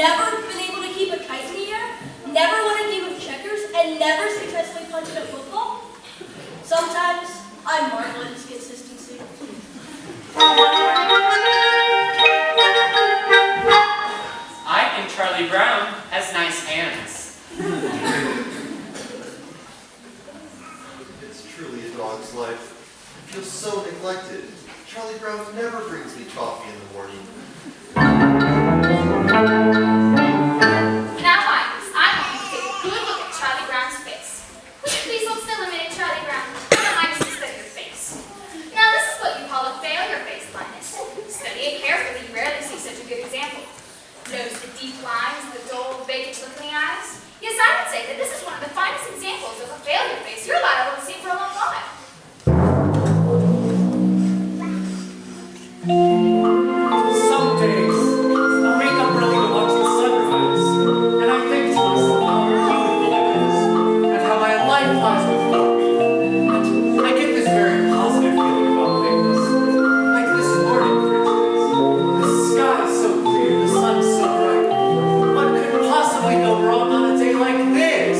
never been able to keep a kite in the air, never won a game of checkers, and never successfully punted a football? Sometimes I marvel at his consistency. I think Charlie Brown has nice hands. It's truly a dog's life. I feel so neglected. Charlie Brown never brings me coffee in the morning. Now, Midas, I want you to take a good look at Charlie Brown's face. Would you please hold still a minute, Charlie Brown? I want Midas to study your face. Now, this is what you call a failure face, Linus. Study it carefully, you rarely see such a good example. Notice the deep lines, the dull, vacant look in the eyes. Yes, I would say that this is one of the finest examples of a failure face you're liable to see for a long while. Some days, I wake up early to watch the sunrise, and I think to myself how beautiful it is, and how my life lies before me. And I get this very positive feeling about things. Like this morning, for instance. The sky is so clear, the sun is so bright. What could possibly go wrong on a day like this?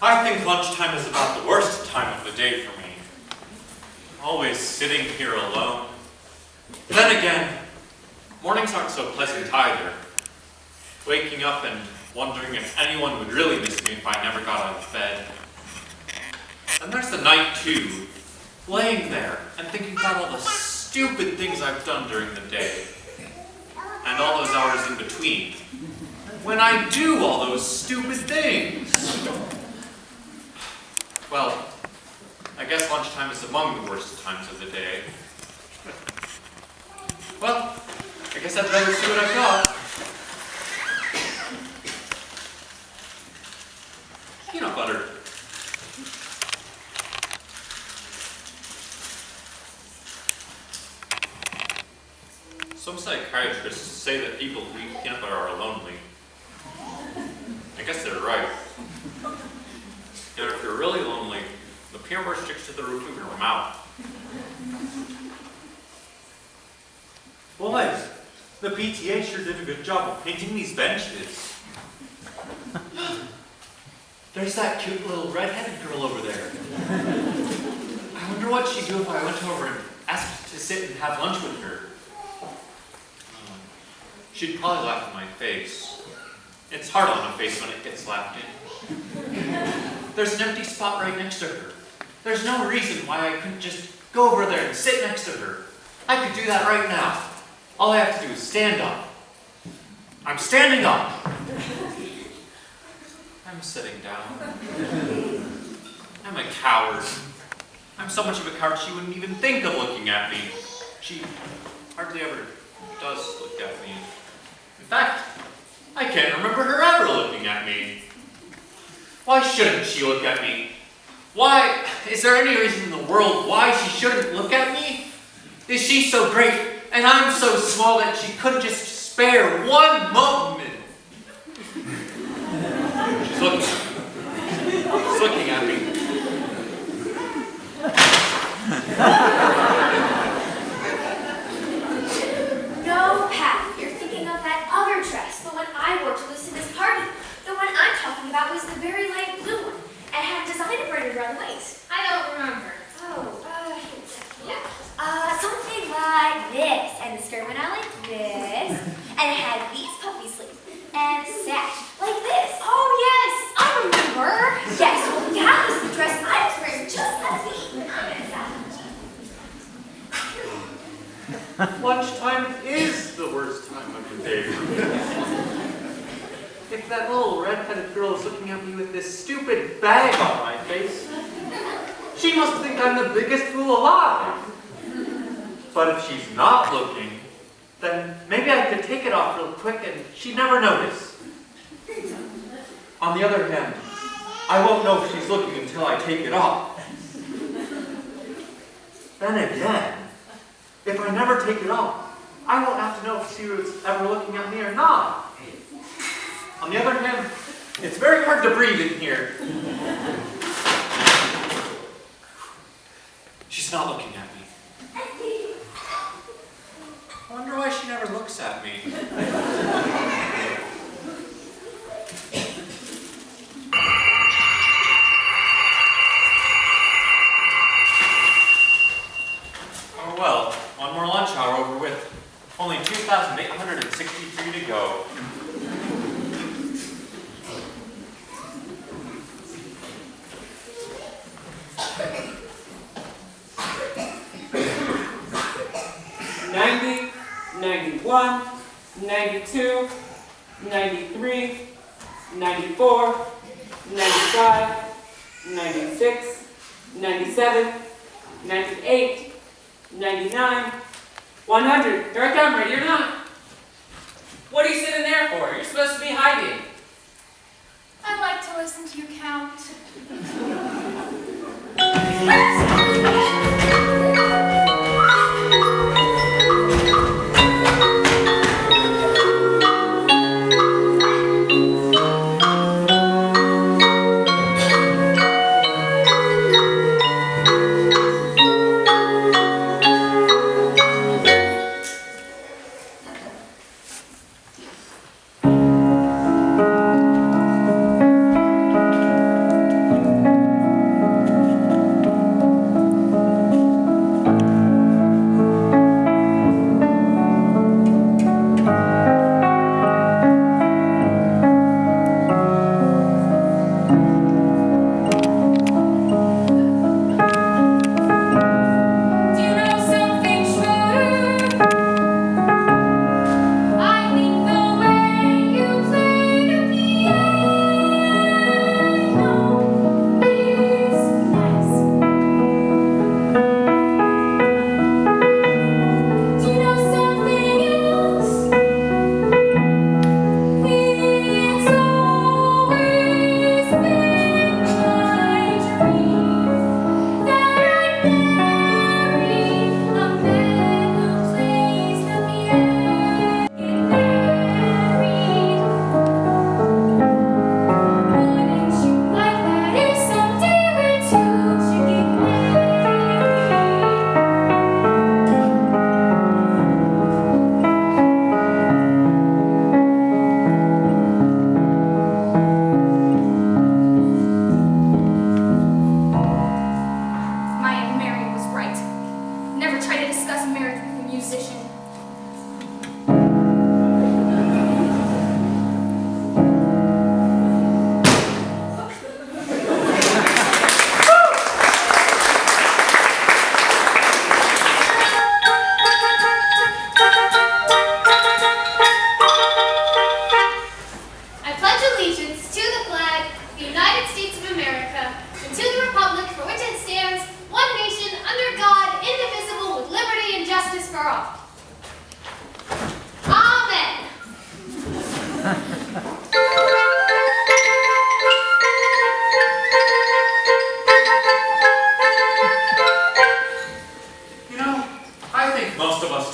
I think lunchtime is about the worst time of the day for me. Always sitting here alone. Then again, mornings aren't so pleasant either. Waking up and wondering if anyone would really miss me if I never got out of bed. And there's the night too, laying there and thinking about all the stupid things I've done during the day. And all those hours in between, when I do all those stupid things. Well, I guess lunchtime is among the worst times of the day. Well, I guess I'd better see what I've got. Peanut butter. Some psychiatrists say that people who eat peanut butter are lonely. I guess they're right. You know, if you're really lonely, the peanut butter sticks to the roof of your mouth. Boys, the PTA sure did a good job of painting these benches. There's that cute little red-headed girl over there. I wonder what she'd do if I went over and asked to sit and have lunch with her. She'd probably laugh in my face. It's hard on a face when it gets laughed in. There's an empty spot right next to her. There's no reason why I couldn't just go over there and sit next to her. I could do that right now. All I have to do is stand up. I'm standing up. I'm sitting down. I'm a coward. I'm so much of a coward she wouldn't even think of looking at me. She hardly ever does look at me. In fact, I can't remember her ever looking at me. Why shouldn't she look at me? Why? Is there any reason in the world why she shouldn't look at me? Is she so great and I'm so small that she couldn't just spare one moment? She's looking at me. She's looking at me. No, Pat, you're thinking of that other dress, the one I wore to Lucinda's party. The one I'm talking about was the very light blue one, and had a design embroidered around the waist. I don't remember. Something like this, and the skirt went out like this, and it had these puffy sleeves, and a sash like this. Oh yes, I remember. Yes, well that was the dress I was wearing just last week. Lunchtime is the worst time of the day for me. If that little red-headed girl is looking at me with this stupid bag on my face, she must think I'm the biggest fool alive. But if she's not looking, then maybe I could take it off real quick and she'd never notice. On the other hand, I won't know if she's looking until I take it off. Then again, if I never take it off, I won't have to know if she was ever looking at me or not. On the other hand, it's very hard to breathe in here. She's not looking at me. I wonder why she never looks at me. Oh well, one more lunch hour over with. Only 2,863 to go. $90, $91, $92, $93, $94, $95, $96, $97, $98, $99, $100. Here I come, ready or not. What are you sitting there for? You're supposed to be hiding. I'd like to listen to you count.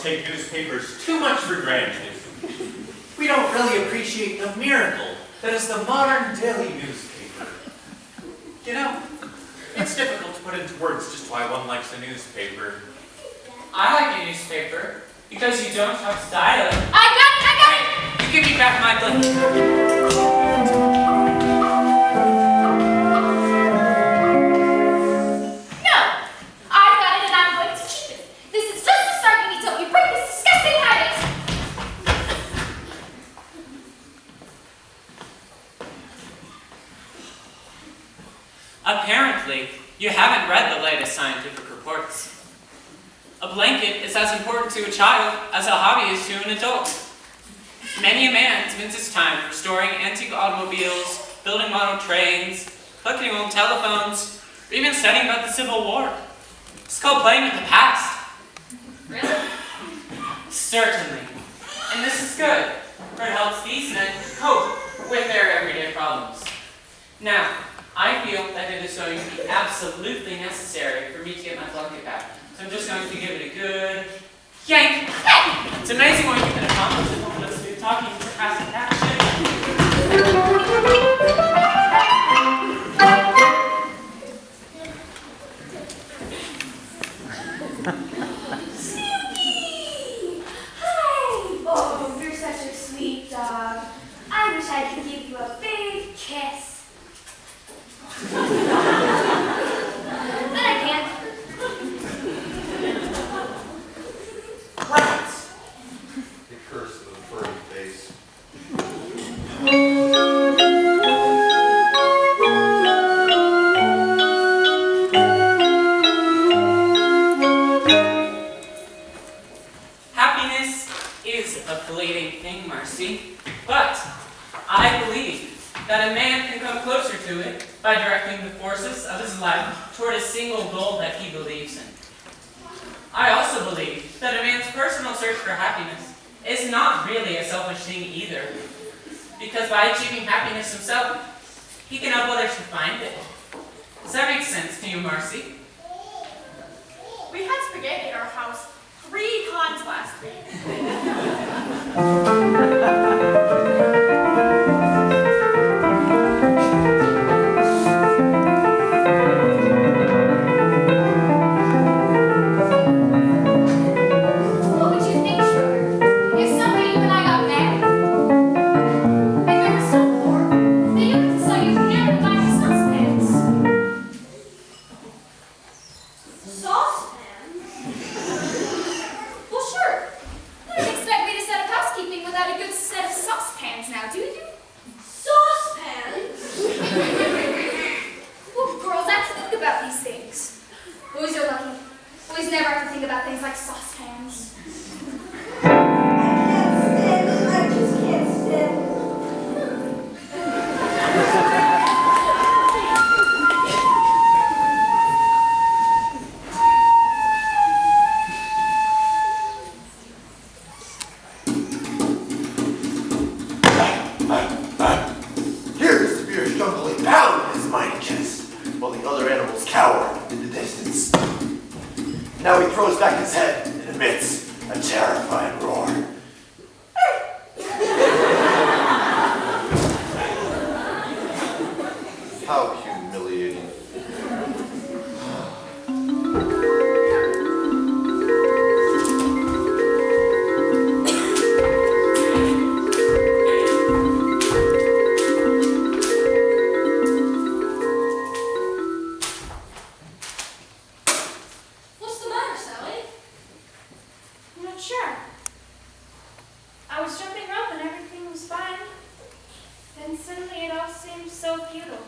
take newspapers too much for granted. We don't really appreciate the miracle that is the modern daily newspaper. You know, it's difficult to put into words just why one likes a newspaper. I like a newspaper because you don't have to dial it. I got it! You give me back my blanket. No! I've got it and I'm going to keep it. This is just the start. You need to help me break this disgusting habit. Apparently, you haven't read the latest scientific reports. A blanket is as important to a child as a hobby is to an adult. Many a man spends his time restoring antique automobiles, building model trains, collecting old telephones, or even studying about the Civil War. It's called playing with the past. Really? Certainly. And this is good, for it helps these men cope with their everyday problems. Now, I feel that it is going to be absolutely necessary for me to get my blanket back. So I'm just going to give it a good yank. It's amazing what you can accomplish with all this smooth talking and sarcastic action. Snoopy! Hi! Oh, you're such a sweet dog. I wish I could give you a big kiss. But I can't. Rats! The curse of the furry face. Happiness is a fleeting thing, Marcy, but I believe that a man can come closer to it by directing the forces of his life toward a single goal that he believes in. I also believe that a man's personal search for happiness is not really a selfish thing either, because by achieving happiness himself, he can help others to find it. Does that make sense to you, Marcy? We had spaghetti at our house 3 times last week. What would you think, Sugar, if someday you and I got married? If we were so poor that you could sell your piano to buy me saucepans? Saucepan? Well, sure. You don't expect me to set up housekeeping without a good set of saucepans now, do you? Saucepans? Well, girls have to think about these things. Boys are lucky. Boys never have to think about things like saucepans. I just can't stand it. Here's the fierce jungling pound in his mighty chest, while the other animals cower in the distance. Now he throws back his head and emits a terrifying roar. How humiliating. What's the matter, Sally? I'm not sure. I was jumping rope and everything was fine. Then suddenly it all seemed so futile.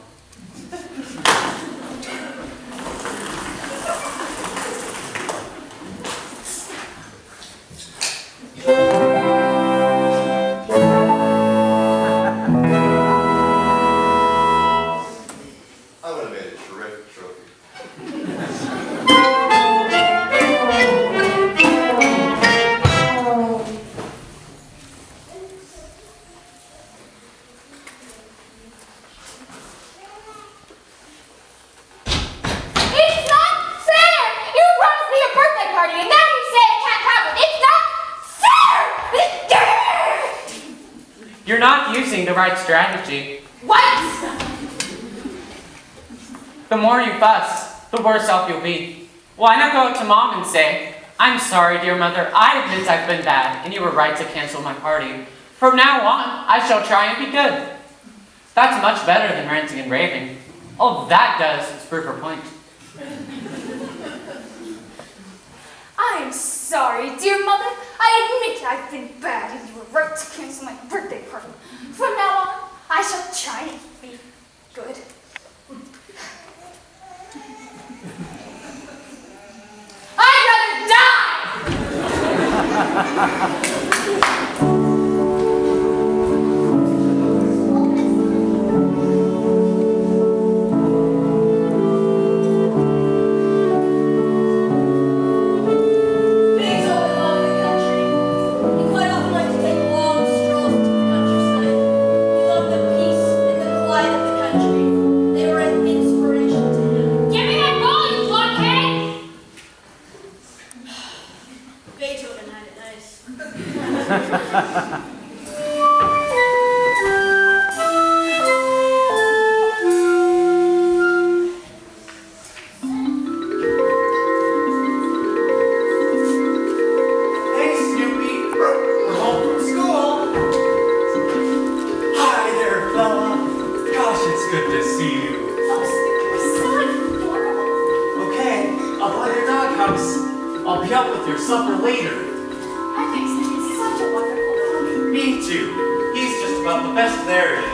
using the right strategy. What? The more you fuss, the worse off you'll be. Why not go up to Mom and say, "I'm sorry, dear mother, I admit I've been bad, and you were right to cancel my party. From now on, I shall try and be good." That's much better than ranting and raving. All that does is prove her point. I am sorry, dear mother. I admit I've been bad and you were right to cancel my birthday party. From now on, I shall try and be good. I'd rather die! Beethoven loved the country. He quite often liked to take long strolls into the countryside. He loved the peace and the quiet of the country. They were an inspiration to him. Give me that ball, you blockhead! Beethoven had it nice. Hey, Snoopy. We're home from school. Hi there, fella. Gosh, it's good to see you. Oh, you're so adorable. Okay, up on your doghouse. I'll be up with your supper later. I think Snoopy's such a wonderful dog. Me too. He's just about the best there is.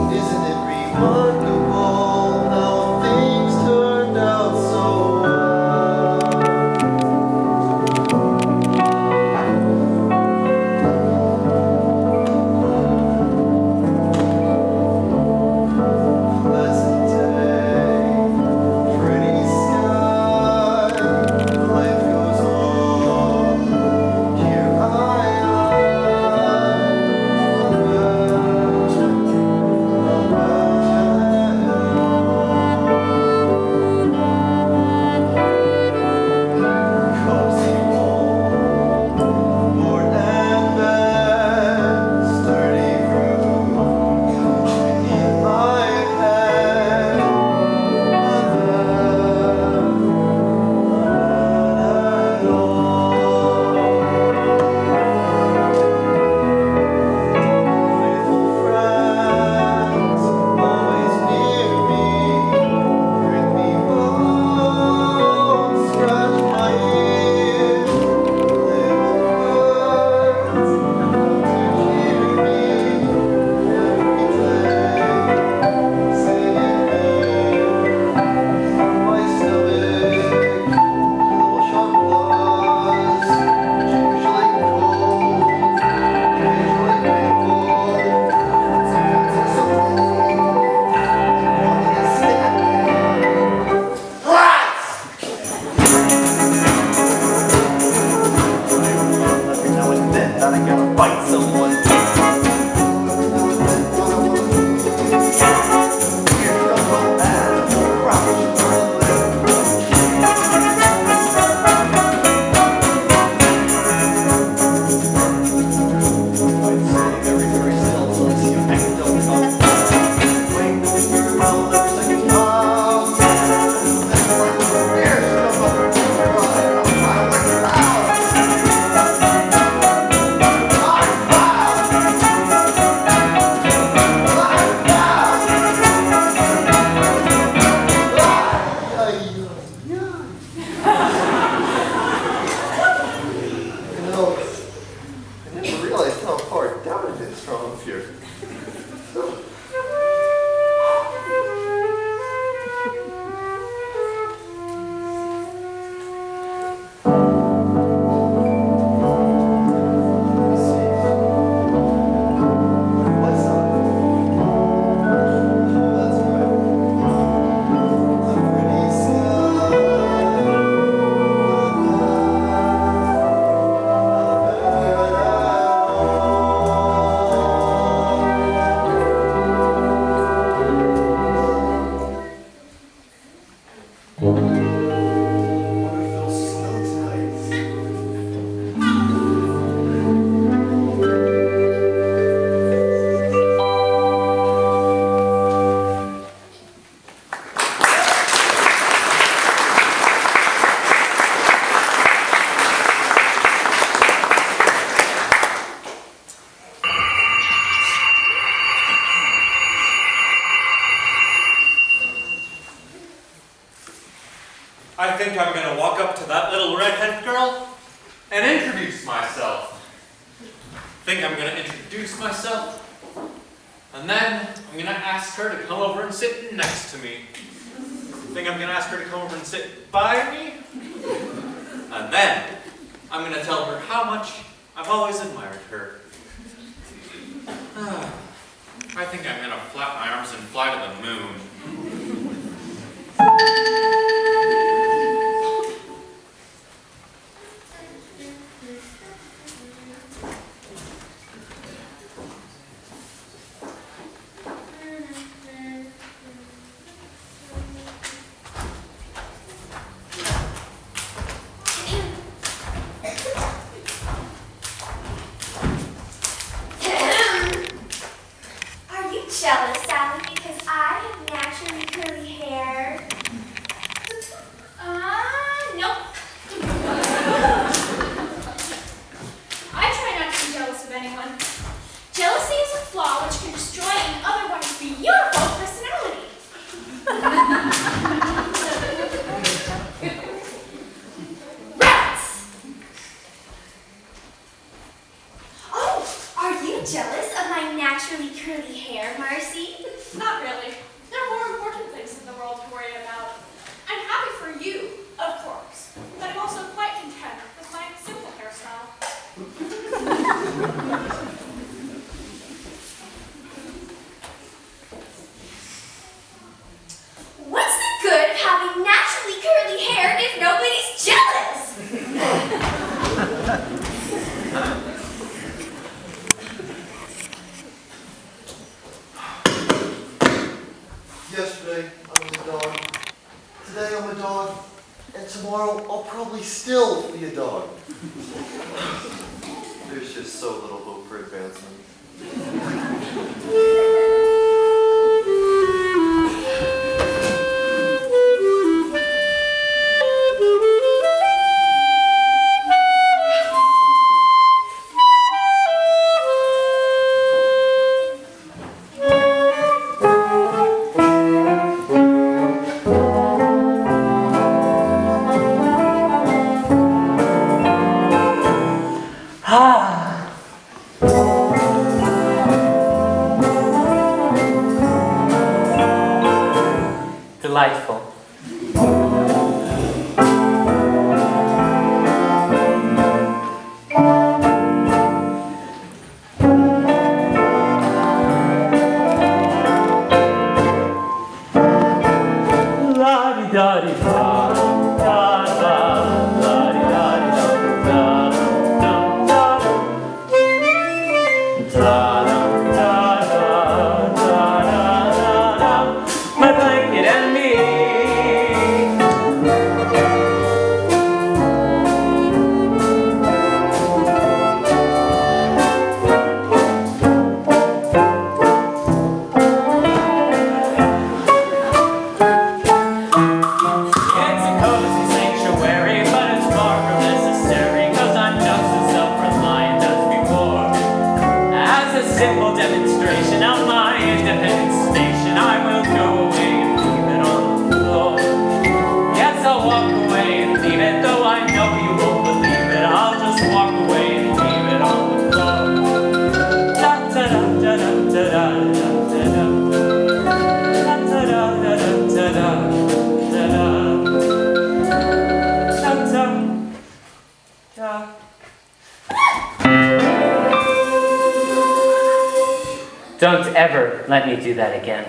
Isn't it remarkable how things turned out so think I'm gonna walk up to that little redheaded girl and introduce myself. Think I'm gonna introduce myself, and then I'm gonna ask her to come over and sit next to me. Think I'm gonna ask her to come over and sit by me, and then I'm gonna tell her how much I've always admired her. I think I'm gonna flap my arms and fly to the moon. Are you jealous, Sally, because I have naturally curly hair? Nope. I try not to be jealous of anyone. Jealousy is a flaw which can destroy an otherwise beautiful personality. Rats! Oh, are you jealous of my naturally curly hair, Marcy? Not really. There are more important things in the world to worry about. I'm happy for you, of course, but I'm also quite content with my simple hairstyle. What's the good of having naturally curly hair if nobody's jealous? Yesterday, I was a dog. Today, I'm a dog. And tomorrow, I'll probably still be a dog. There's just so little hope for advancement. Delightful. La-di-da-di-da, da-da, la-di-da-di-da, da-da-da-da, my blanket and me. It's a cozy sanctuary, but it's far from necessary, 'cause I'm just as self-reliant as before. As a simple demonstration of my independent station, I will go away and leave it on the floor. Yes, I'll walk away and leave it, though I know you won't believe it. I'll just walk away and leave it on the floor. Da-da-da-da-da-da-da-da-da. Da-da-da-da-da-da-da. Don't ever let me do that again.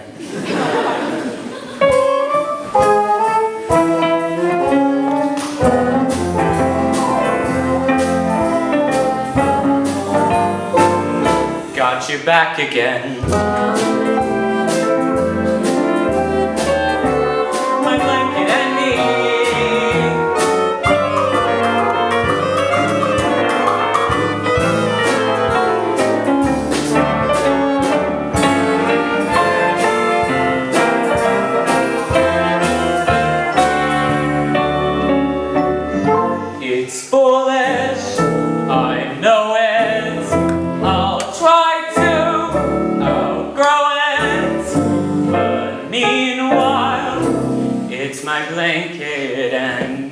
Got you back again. My blanket and me. It's foolish, I know it. I'll try to outgrow it. But meanwhile, it's my blanket and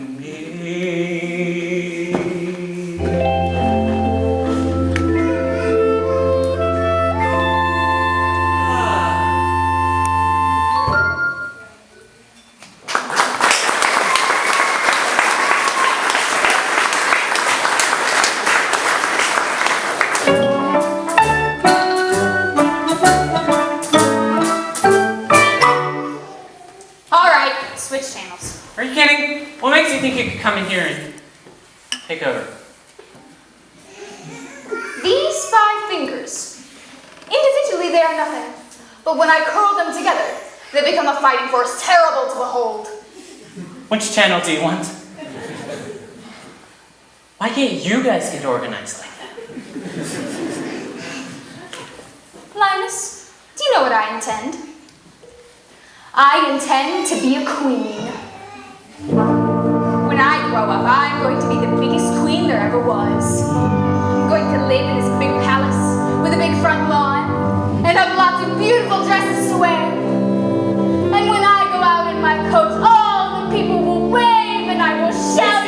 makes you think you could come in here and take over? These 5 fingers. Individually, they are nothing. But when I curl them together, they become a fighting force terrible to behold. Which channel do you want? Why can't you guys get organized like that? Linus, do you know what I intend? I intend to be a queen. When I grow up, I'm going to be the biggest queen there ever was. I'm going to live in this big palace with a big front lawn and have lots of beautiful dresses to wear. And when I go out in my coat, all the people will wave and I will shout.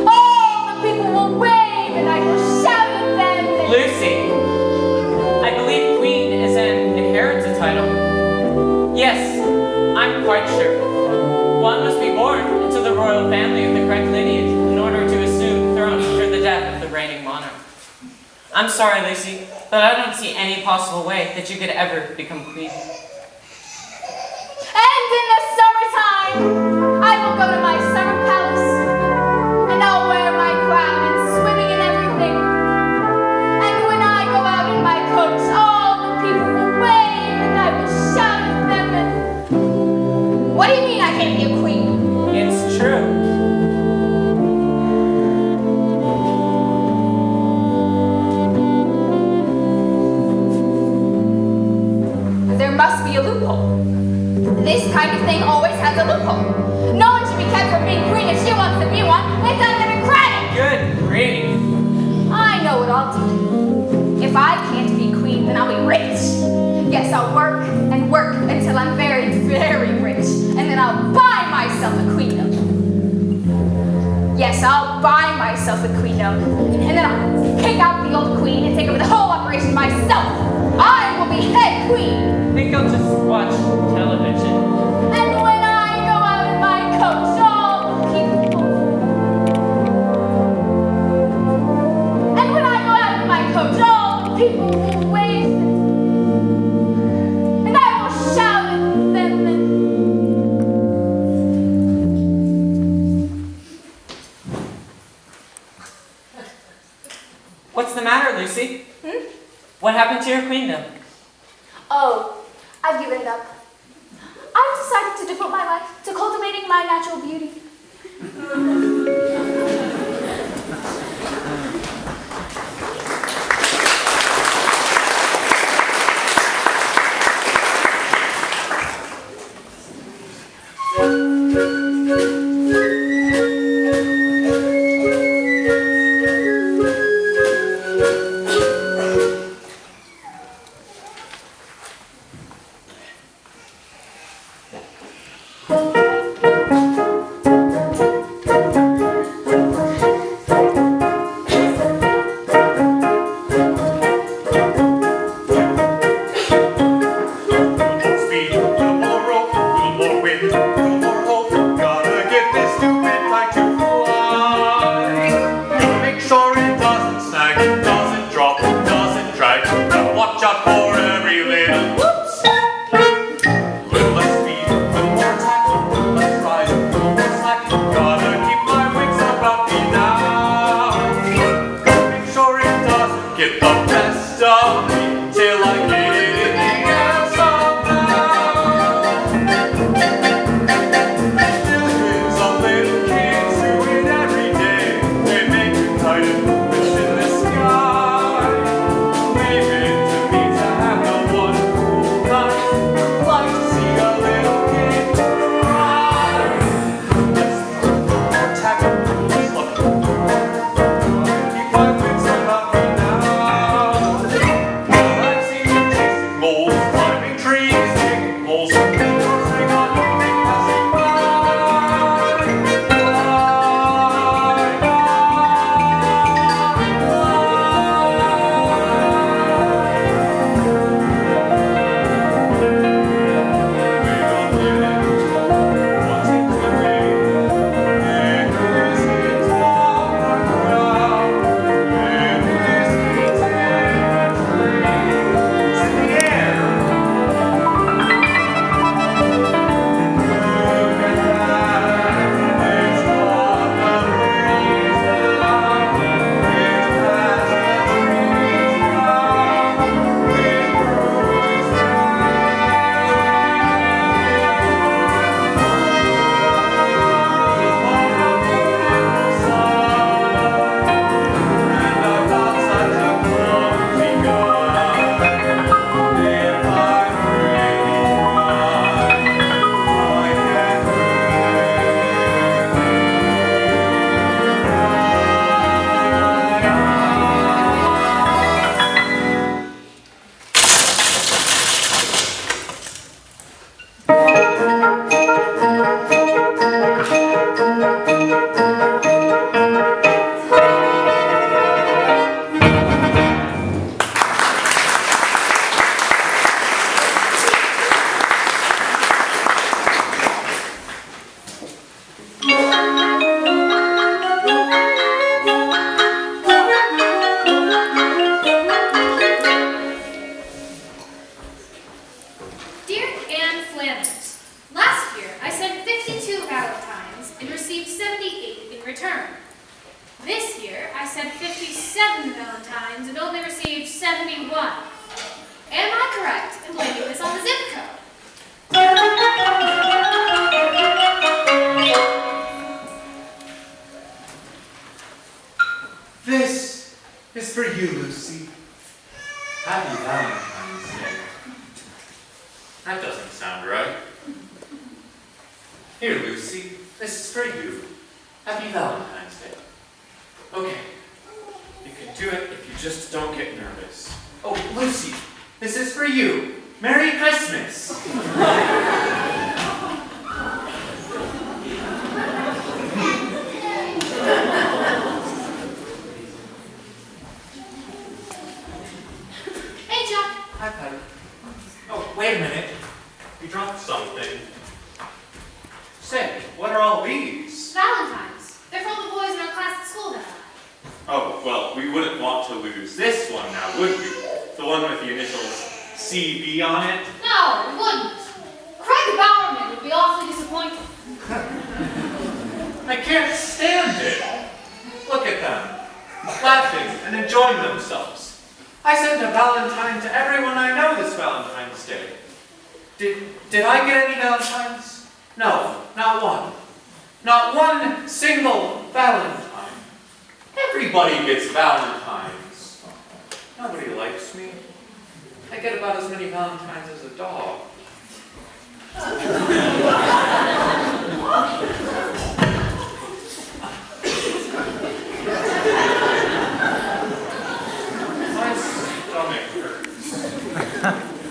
All the people will wave and I will shout at them. Lucy, I believe queen is an inheritance title. Yes, I'm quite sure. One must be born into the royal family of the correct lineage in order to assume the throne after the death of the reigning monarch. I'm sorry, Lucy, but I don't see any possible way that you could ever become queen. And in the summertime, I will go to my summer palace, and I'll wear my crown and swimming in everything. And when I go out in my coat, all the people will wave, and I will shout at them. And what do you mean I can't be a queen? It's true. There must be a loophole. This kind of thing always has a loophole. No one should be kept from being queen if she wants to be one. It's undemocratic. Good grief. I know what I'll do. If I can't be queen, then I'll be rich. Yes, I'll work and work until I'm very, very rich. And then I'll buy myself a queendom. Yes, I'll buy myself a queendom. And then I'll kick out the old queen and take over the whole operation myself. I will be head queen. I think I'll just watch television. And when I go out in my coat, all the people. And when I go out in my coat, all the people will wave. And I will shout at them. What's the matter, Lucy? What happened to your queendom? Oh, I've given it up. I've decided to devote my life to cultivating my natural beauty. 71. Am I correct in blaming this on the zip code? This is for you, Lucy. Happy Valentine's Day. That doesn't sound right. Here, Lucy, this is for you. Happy Valentine's Day. Okay, you can do it if you just don't get nervous. Oh, Lucy, this is for you. Merry Christmas. Hey, Jack. Hi, Patty. Oh, wait a minute. You dropped something. Say, what are all these? Valentine's. They're from the boys in our class at school that night. Oh, well, we wouldn't want to lose this one now, would we? The one with the initials CB on it? No, we wouldn't. Craig Bowerman would be awfully disappointed. I can't stand it. Look at them, laughing and enjoying themselves. I sent a Valentine to everyone I know this Valentine's Day. Did I get any Valentines? No, not one. Not one single Valentine. Everybody gets Valentines. Nobody likes me. I get about as many Valentines as a dog. My stomach hurts.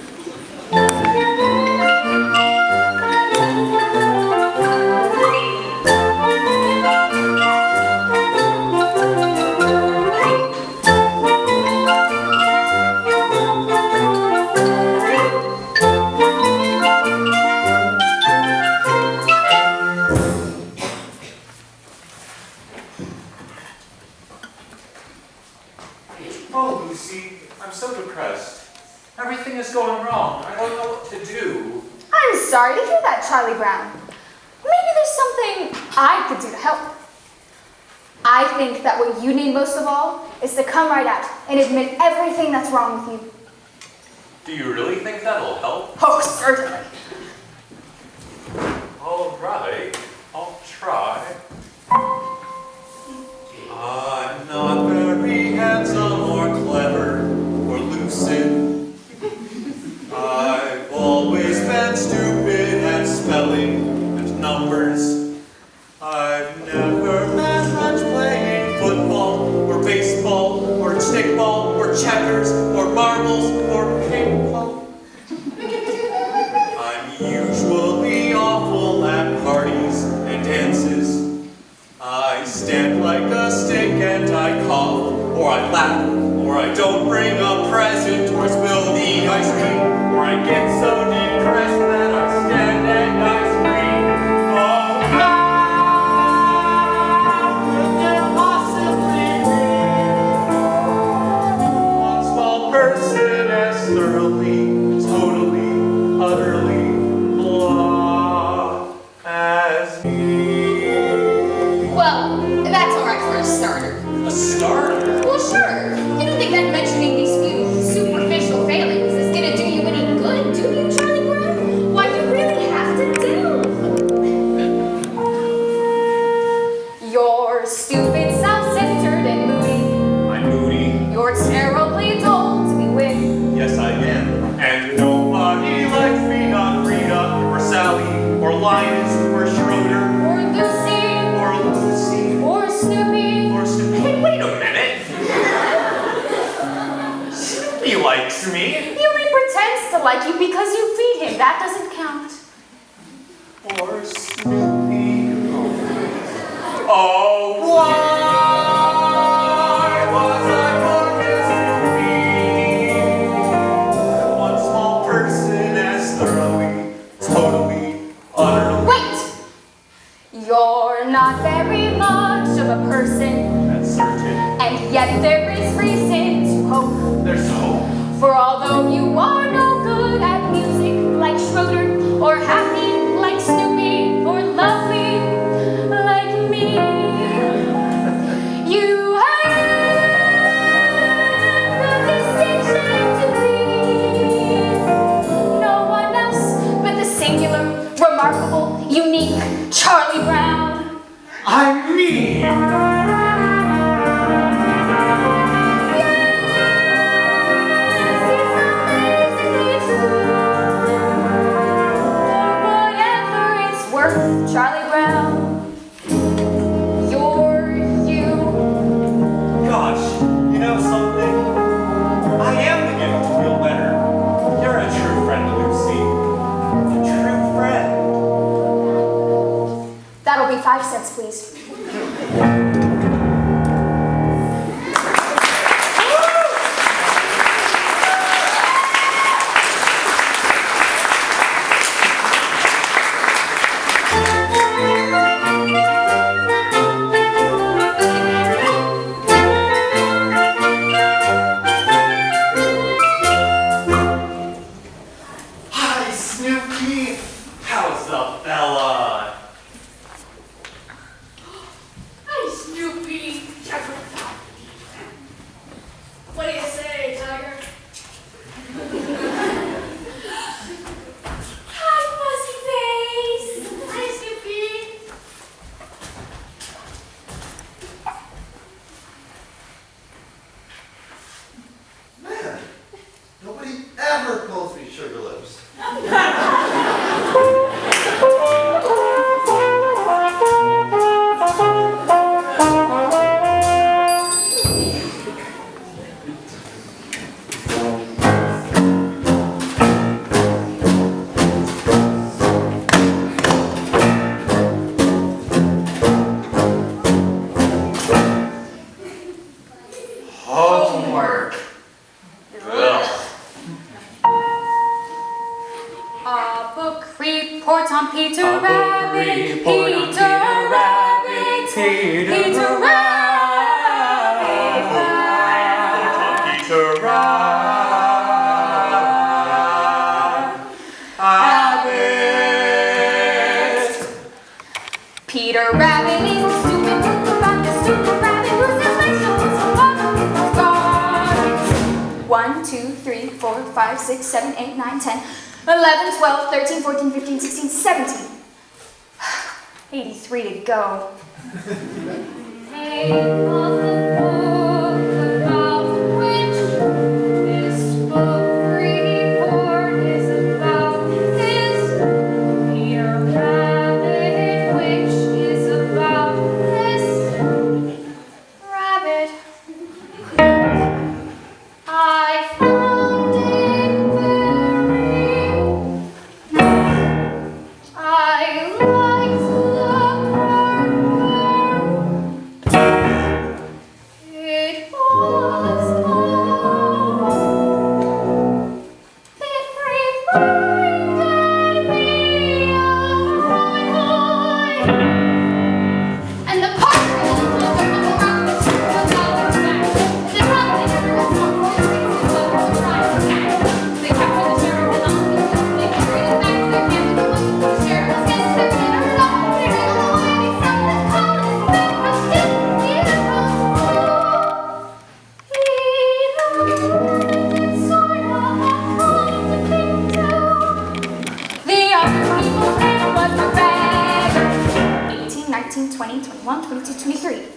Oh, Lucy, I'm so depressed. Everything is going wrong. I don't know what to do. I'm sorry to hear that, Charlie Brown. Maybe there's something I could do to help. I think that what you need most of all is to come right out and admit everything that's wrong with you. Do you really think that'll help? Oh, certainly. All right, I'll try. I'm not very handsome or clever or lucid. I've always been stupid at spelling and numbers. I've never been much playing football or baseball or stickball or checkers or marbles or ping pong. I'm usually awful at parties and dances. I stand like a stick and I cough, or I laugh, or I don't bring a present, or spill the ice cream, or I get so depressed that I stand and I scream. Oh, how could there possibly be one small person as thoroughly, totally, utterly blah as me? Well, that's all right for a starter. A starter? Well, sure. You don't think that mentioning these few superficial failings is going to do you any good, do you, Charlie Brown? Why, you really have to delve. You're stupid, self-centered, and moody. I'm moody. You're terribly dull to be with. Yes, I am. And nobody likes me, not Rita, or Sally, or Linus, or Schroeder, Or Lucy. or Lucy, Or Snoopy. or Snoopy. Hey, wait a minute. Snoopy likes me. He only pretends to like you because you feed him. That doesn't count. Or Snoopy. Oh, why was I born as Snoopy? One small person as thoroughly, totally, utterly. Wait! You're not very much of a person, That's certain. and yet there is reason to hope. There's hope. For although you are no good at music like Schroeder, or happy like Snoopy, or lovely like me, Yes, please. Hi, Snoopy. How's the fella? Hi, Snoopy. What do you say, Tiger? Hi, Fuzzy Face. Hi, Snoopy. Man, nobody ever calls me Sugar Lips. Homework. Ugh. A book report on Peter A book Rabbit. report on Peter Rabbit. Peter Peter Rabbit. Peter Rabbit. Peter Rabbit is the stupid book about the stupid rabbit who's the special garbage. 1, 2, 3, 4, 5, 6, 7, 8, 9, 10, 11, 12, 13, 14, 15, 16, 17. 83 to go. Hey, of the book about which this book report is about is Peter Rabbit, which is about this rabbit. I found it very. I liked the it was it reminded me of Robin Hood and the partner in the book around the circle about their back. The problem is there was one more reason to try to catch. They captured the sheriff and all the people. They carried it back to their camp and the one the sheriff was against their dinner and all. They ran away except the college men rushed in. Peter was The other people's name was McGregor. 18, 19, 20, 21, 22, 23.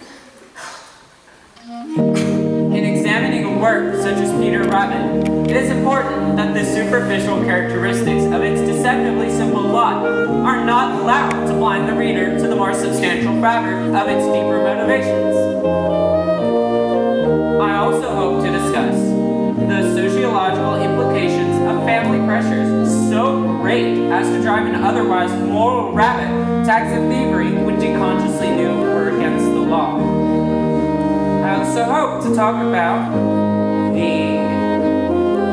In examining a work such as Peter Rabbit, it is important that the superficial characteristics of its deceptively simple plot are not allowed to blind the reader to the more substantial fabric of its deeper motivations. I also hope to discuss the sociological implications of family pressures so great as to drive an otherwise moral rabbit to acts of thievery which he consciously knew were against the law. I also hope to talk about the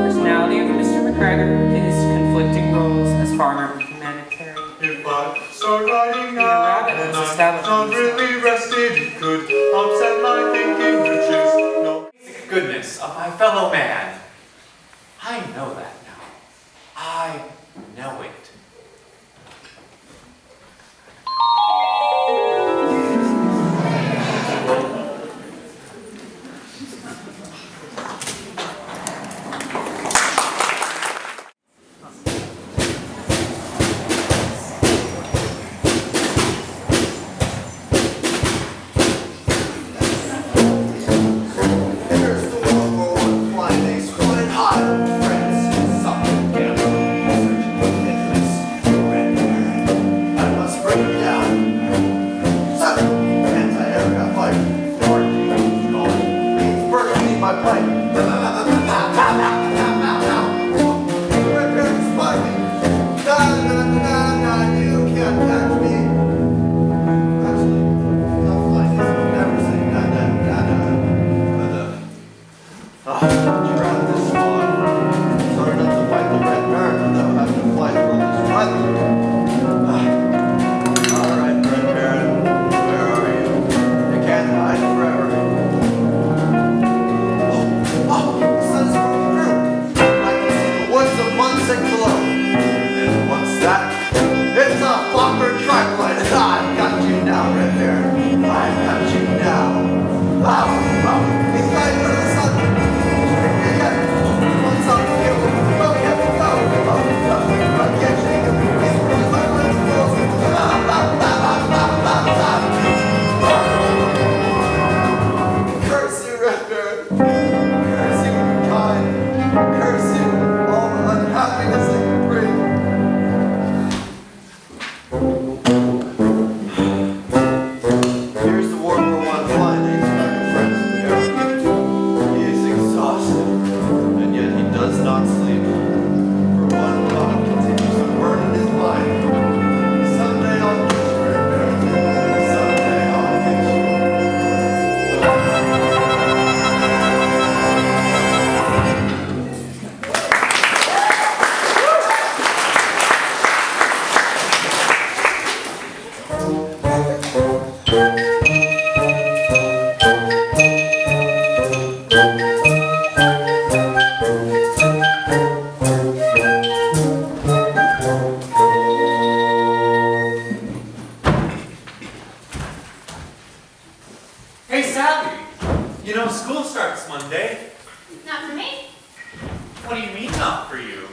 personality of Mr. McGregor in his conflicting roles as farmer and humanitarian. If I start writing Peter now Rabbit and was I'm established not in really rested, it could upset my thinking, which is no goodness of my fellow man. I know that now. I know it. Here's the one for one flying ace, running hot, friends. What do you mean not for you?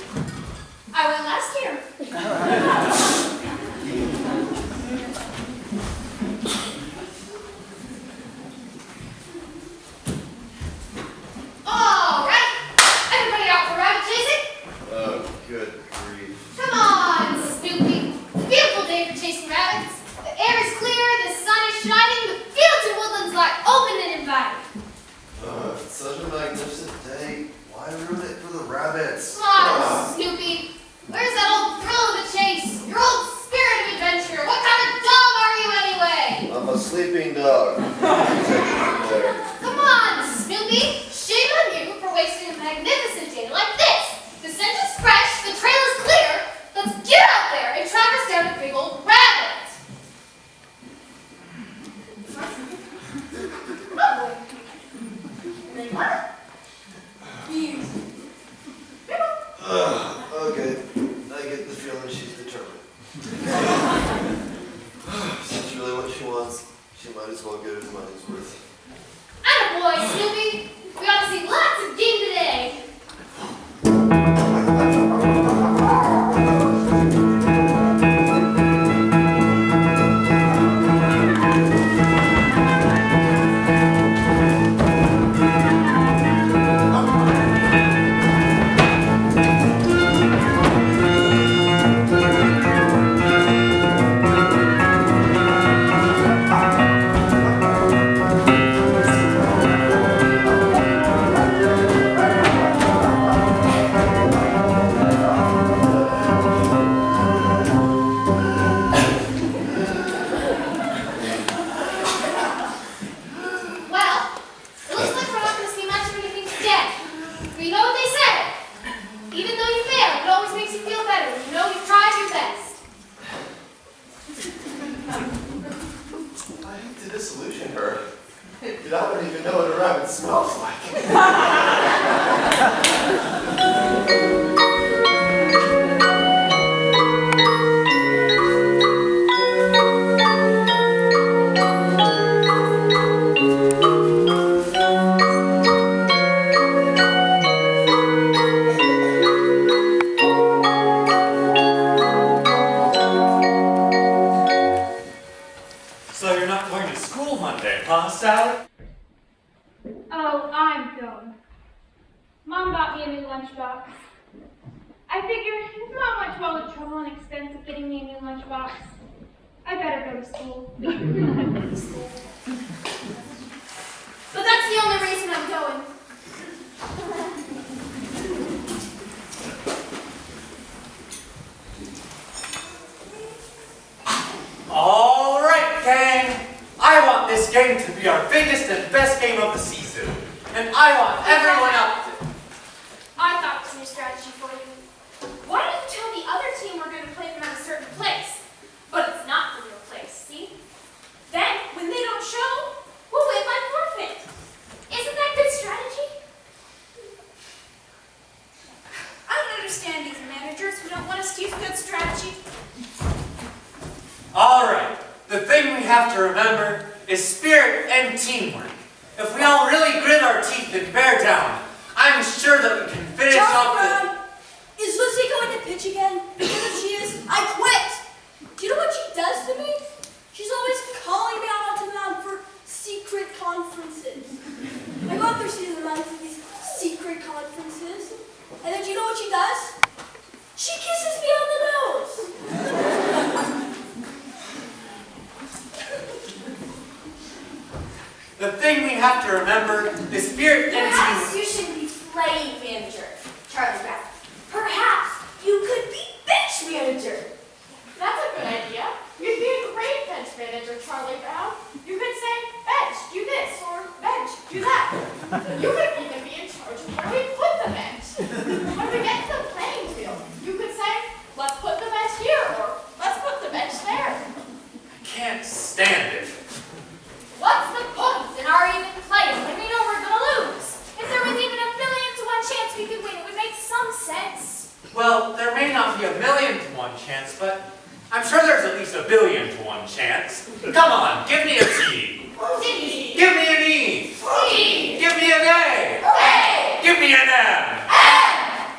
I went last year. All right, everybody out for rabbit chasing? Oh, good grief. Come on, Snoopy. It's a beautiful day for chasing rabbits. The air is clear, the sun is shining, the fields and woodlands lie open and inviting. It's such a magnificent day. Why ruin it for the rabbits? Come on, Snoopy. Where's that old thrill of the chase? Your old spirit of adventure? What kind of dog are you anyway? I'm a sleeping dog. There. Come on, Snoopy. Shame on you for wasting a magnificent day like this. The scent is fresh, the trail is clear. Let's get out there and track us down a big old rabbit. Oh, and then what? Okay. I get the feeling she's determined. Since really what she wants, she might as well get her money's worth. Attaboy, Snoopy. We ought to see lots of game today. Well, it looks like we're not going to see much of anything today. But you know what they say? Even though you fail, it always makes you feel better when you know you've tried your best. I hate to disillusion her. But I don't even know what a rabbit smells like. So you're not going to school Monday, huh, Sally? Oh, I'm going. Mom got me a new lunchbox. I figure it's not much more the trouble and expense of getting me a new lunchbox. I better go to school. But that's the only reason I'm going. All right, gang. I want this game to be our biggest and best game of the season. And I want everyone out to... I thought of a new strategy for you. Why don't you tell the other team we're going to play them at a certain place? But it's not the real place, see? Then, when they don't show, we'll win by forfeit. Isn't that good strategy? I don't understand these managers who don't want us to use good strategy. All right. The thing we have to remember is spirit and teamwork. If we all really grit our teeth and bear down, I'm sure that we can finish off the... Is Lucy going to pitch again? Because if she is, I quit. Do you know what she does to me? She's always calling me out onto the mound for secret conferences. I go up there to the mound for these secret conferences. And then do you know what she does? She kisses me on the nose. The thing we have to remember is spirit and Perhaps teamwork. you shouldn't be playing manager, Charlie Brown. Perhaps you could be bench manager. That's a good idea. You'd be a great bench manager, Charlie Brown. You could say, bench, do this, or bench, do that. You could even be in charge of where we put the bench. When we get to the playing field, you could say, let's put the bench here, or let's put the bench there. I can't stand it. What's the point in our even playing when we know we're gonna lose? If there was even a million to one chance we could win, it would make some sense. Well, there may not be a million to one chance, but I'm sure there's at least a billion to one chance. Come on, give me a T. D. Give me an E. D. Give me an A. A. Give me an M. M.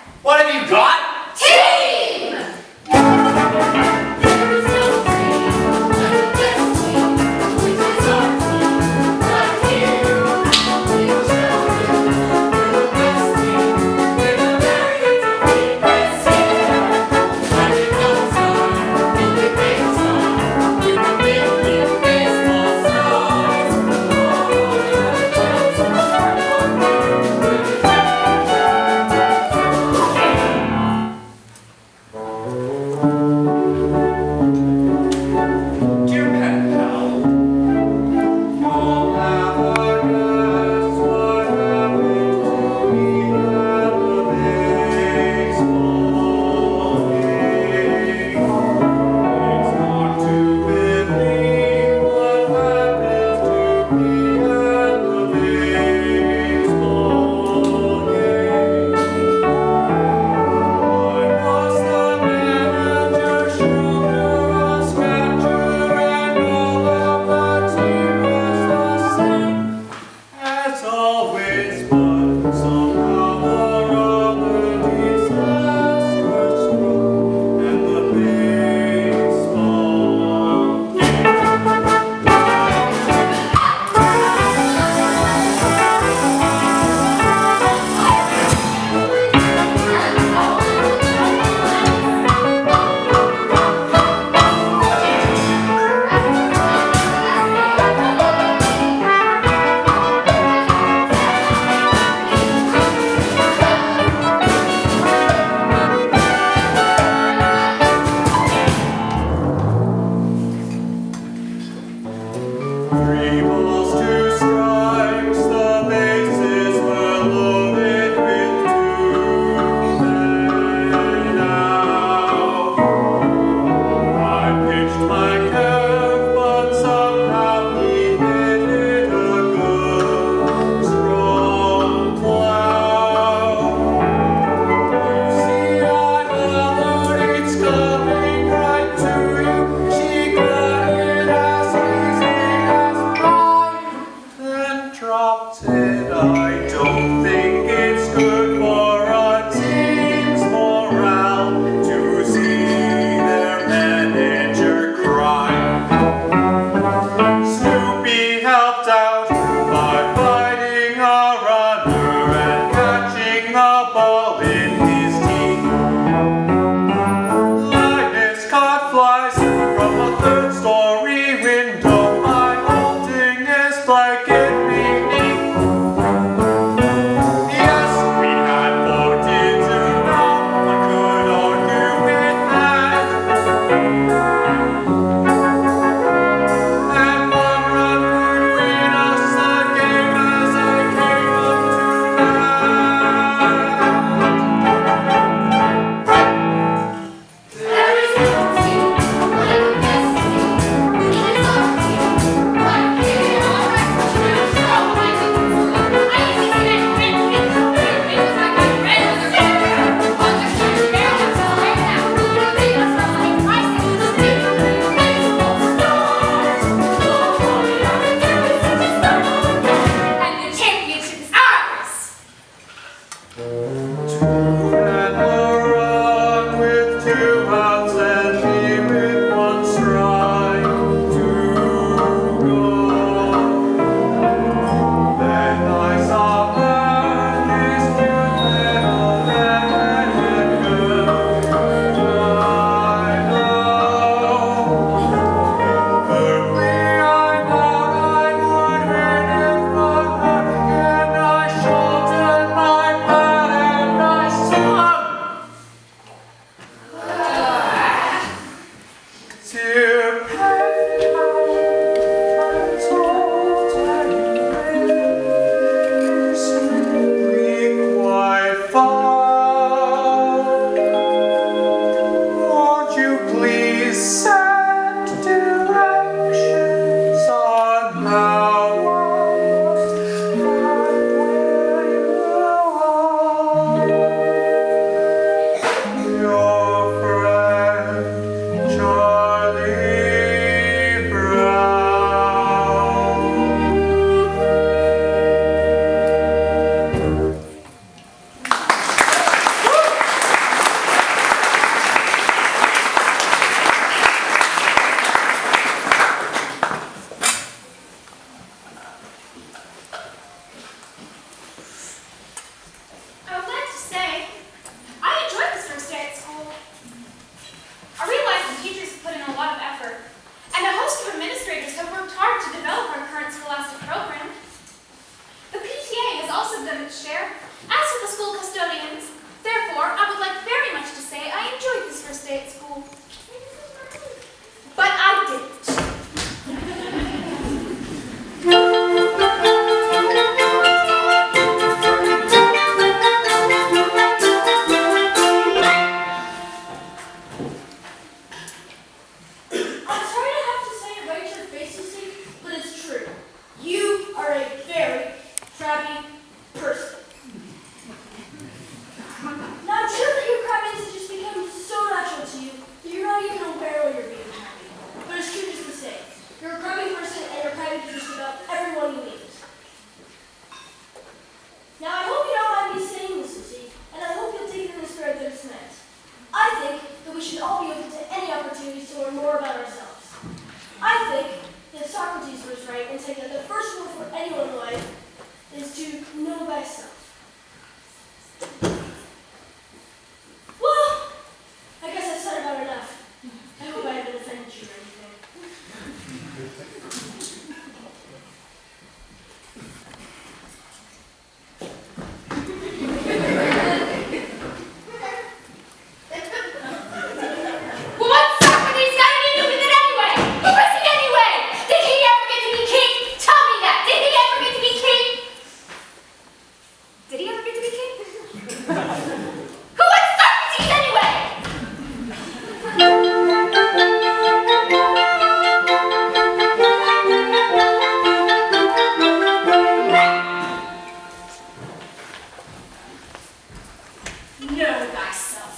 know thyself.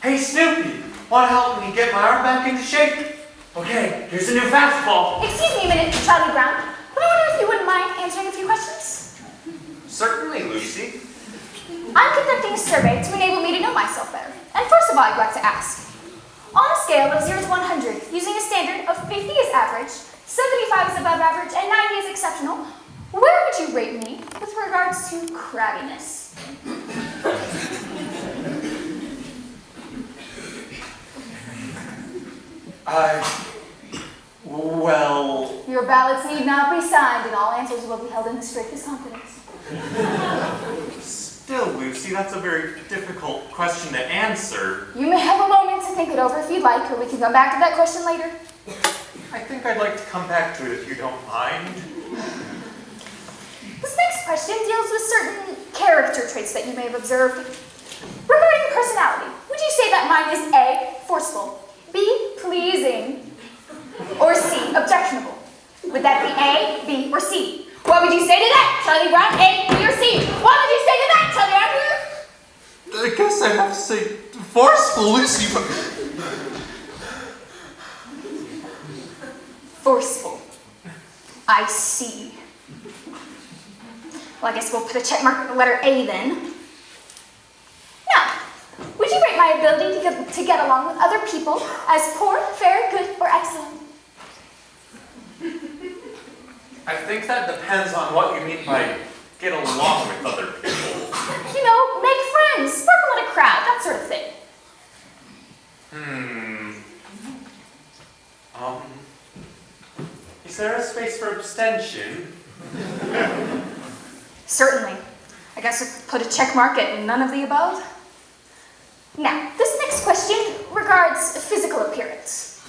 Hey, Snoopy, want to help me get my arm back into shape? Okay, here's a new fastball. Excuse me a minute, Charlie Brown. But I wonder if you wouldn't mind answering a few questions. Certainly, Lucy. I'm conducting a survey to enable me to know myself better. And first of all, I'd like to ask, on a scale of 0 to 100, using a standard of 50 is average, 75 is above average, and 90 is exceptional, where would you rate me with regards to crabbiness? Well... Your ballots need not be signed, and all answers will be held in the strictest confidence. Still, Lucy, that's a very difficult question to answer. You may have a moment to think it over if you'd like, or we can come back to that question later. I think I'd like to come back to it if you don't mind. This next question deals with certain character traits that you may have observed. Regarding personality, would you say that mine is A, forceful, B, pleasing, or C, objectionable? Would that be A, B, or C? What would you say to that, Charlie Brown? A, B, or C? What would you say to that, Charlie Brown? I guess I'd have to say forceful, Lucy, but... Forceful. I see. Well, I guess we'll put a check mark at the letter A then. Now, would you rate my ability to get along with other people as poor, fair, good, or excellent? I think that depends on what you mean by get along with other people. You know, make friends, sparkle in a crowd, that sort of thing. Is there a space for abstention? Certainly. I guess we'll put a check mark at none of the above. Now, this next question regards physical appearance.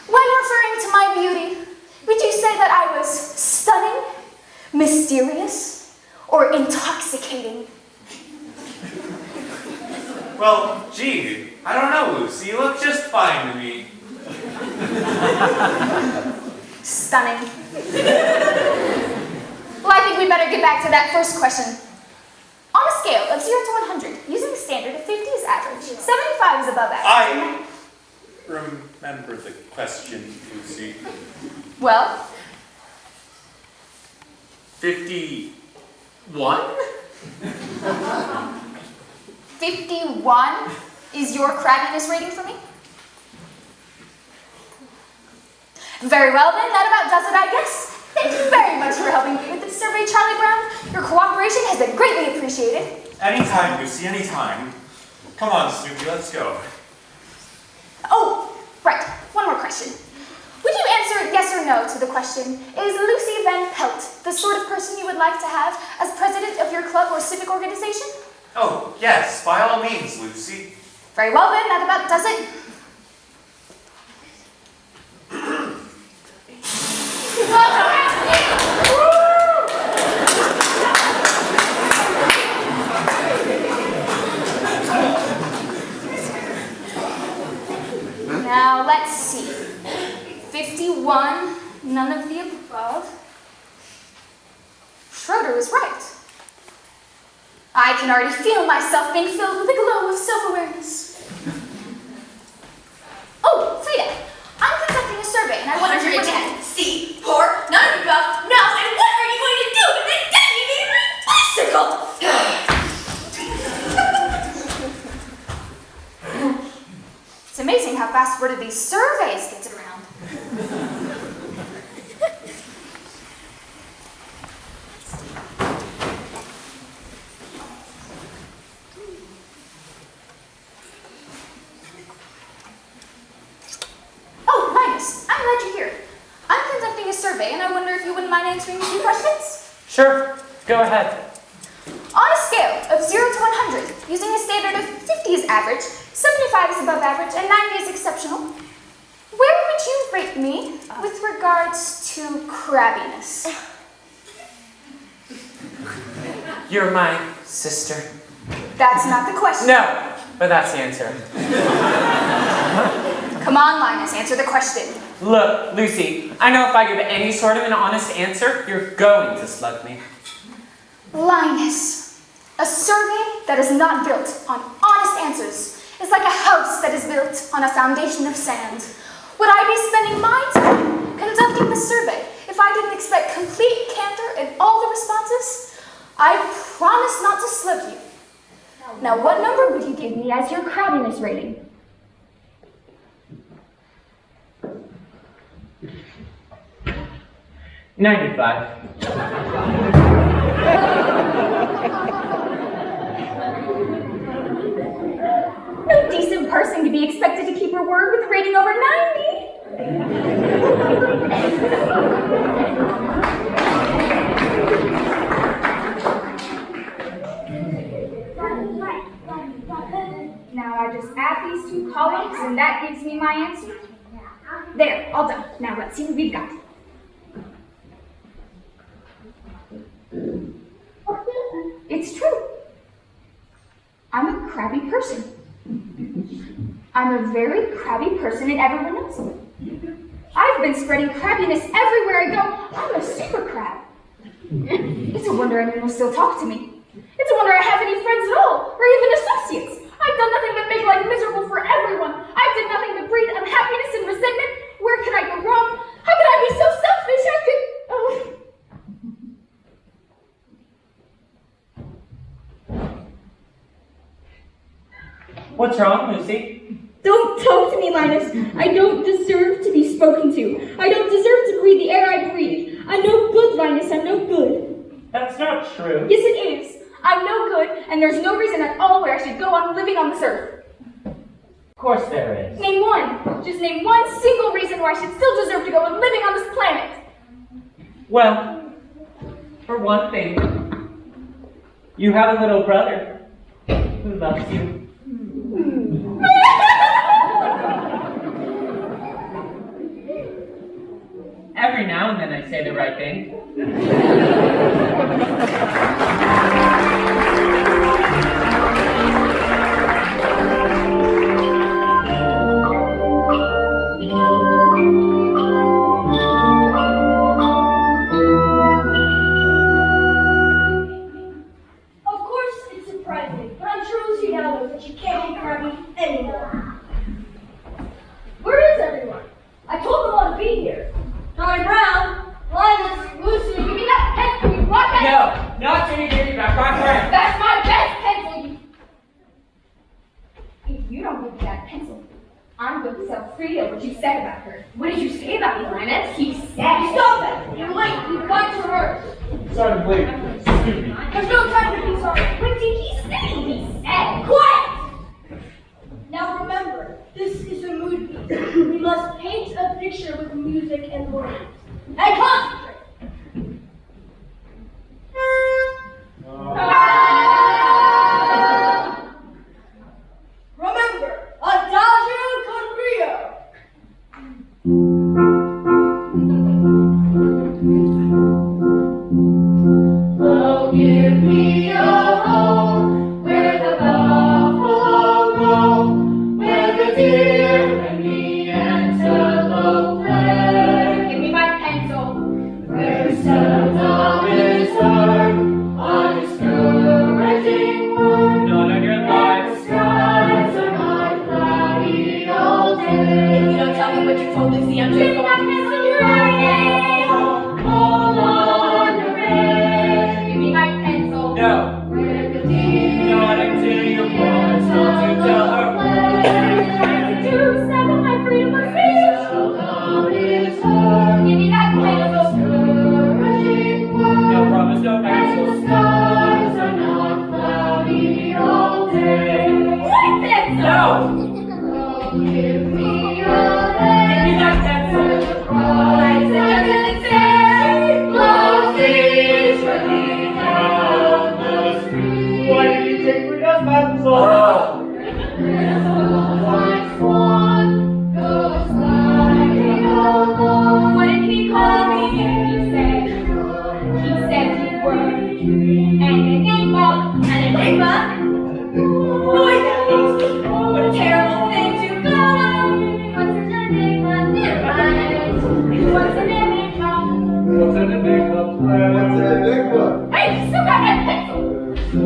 When referring to my beauty, would you say that I was stunning, mysterious, or intoxicating? Well, gee, I don't know, Lucy. You look just fine to me. Stunning. Well, I think we better get back to that first question. On a scale of 0 to 100, using a standard of 50 is average, 75 is above average. I remember the question, Lucy. Well? 51? 51 is your crabbiness rating for me? Very well then, that about does it, I guess. Thank you very much for helping me with this survey, Charlie Brown. Your cooperation has been greatly appreciated. Anytime, Lucy, anytime. Come on, Snoopy, let's go. Oh, right, one more question. Would you answer yes or no to the question, is Lucy Van Pelt the sort of person you would like to have as president of your club or civic organization? Oh, yes, by all means, Lucy. Very well then, that about does it. Now, let's see. 51, none of the above. Schroeder was right. I can already feel myself being filled with a glow of self-awareness. Oh, Frida, I'm conducting a survey and I wonder if you're 110. C. Poor. None of the above. No. And what are you going to do when they detonate my bicycle? It's amazing how fast word of these surveys gets around. Oh, Linus, I'm glad you're here. I'm conducting a survey and I wonder if you wouldn't mind answering a few questions? Sure, go ahead. On a scale of 0 to 100, using a standard of 50 is average, 75 is above average, and 90 is exceptional, where would you rate me with regards to crabbiness? You're my sister. That's not the question. No, but that's the answer. Come on, Linus, answer the question. Look, Lucy, I know if I give any sort of an honest answer, you're going to slug me. Linus, A survey that is not built on honest answers is like a house that is built on a foundation of sand. Would I be spending my time conducting the survey if I didn't expect complete candor in all the responses? I promise not to slip you. Now, what number would you give me as your crabbiness rating? $95. No decent person to be expected to keep her word with a rating over 90. Now I just add these two columns and that gives me my answer. There, all done. Now let's see what we've got. It's true. I'm a crabby person. I'm a very crabby person and everyone knows it. I've been spreading crabbiness everywhere I go. I'm a super crab. It's a wonder anyone will still talk to me. It's a wonder I have any friends at all, or even associates. I've done nothing but make life miserable for everyone. I've done nothing but breed unhappiness and resentment. Where could I go wrong? How could I be so selfish? How could... Oh. What's wrong, Lucy? Don't talk to me, Linus. I don't deserve to be spoken to. I don't deserve to breathe the air I breathe. I'm no good, Linus. I'm no good. That's not true. Yes, it is. I'm no good, and there's no reason at all why I should go on living on this earth. Of course there is. Name one. Just name one single reason why I should still deserve to go on living on this planet. Well, for one thing, you have a little brother who loves you. Every now and then I say the right thing. Of course, it's surprising, but I'm sure Lucy now knows that she can't be crabby anymore. Where is everyone? I told them all to be here. Johnny Brown, Linus, Lucy, Give me that pencil, you rock that. No, not till you give me back my friend. That's my best pencil. If you don't give me that pencil, I'm going to tell Frida what you said about her. What did you say about me, Linus? He said. stop that! You're late. You've got to rehearse. Sorry, wait. Excuse me. There's no time to be sorry. What did he say? He said. Quiet! Now remember, this is a mood piece. We must paint a picture with music and words. And concentrate! Remember, adagio con brio. Oh, give me a home where the buffalo roam, where the deer and the antelope play, Give me my pencil. where seldom is heard a discouraging word. None of your lives. Skies are not cloudy all If day. you don't tell me what you told Lucy, I'm just going to All on the range, Give me my pencil. No, where the deer not until you want to tell her. To settle my freedom of speech. seldom is heard. Give me that pencil. Discouraging word. No promise, no And the pencil. skies are not cloudy all day. What pencil? No! Oh, give me a Give me hand. that pencil. Cries and Doesn't say. love is running down the street. Why did you take Frida's pencil? The white swan goes gliding along. What did he call me? He said you were an enigma. An enigma? Boy, that makes me. What a terrible thing to go on. What's an enigma? Never mind. What's an enigma? What's an enigma? What's an enigma? Hey, you still got that pencil. So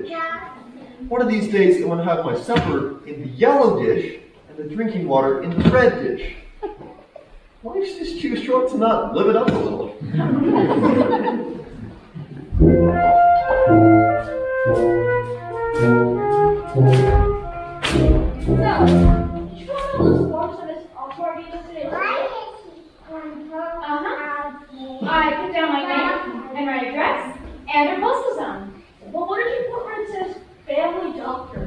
dish. One of these days, I'm going to have my supper in the yellow dish and the drinking water in the red dish. Life's just too short to not live it up a little. So, did you fill out all those forms for this all-star game today? I put down my name and my address and her postal zone. Well, what did you put where it says family doctor?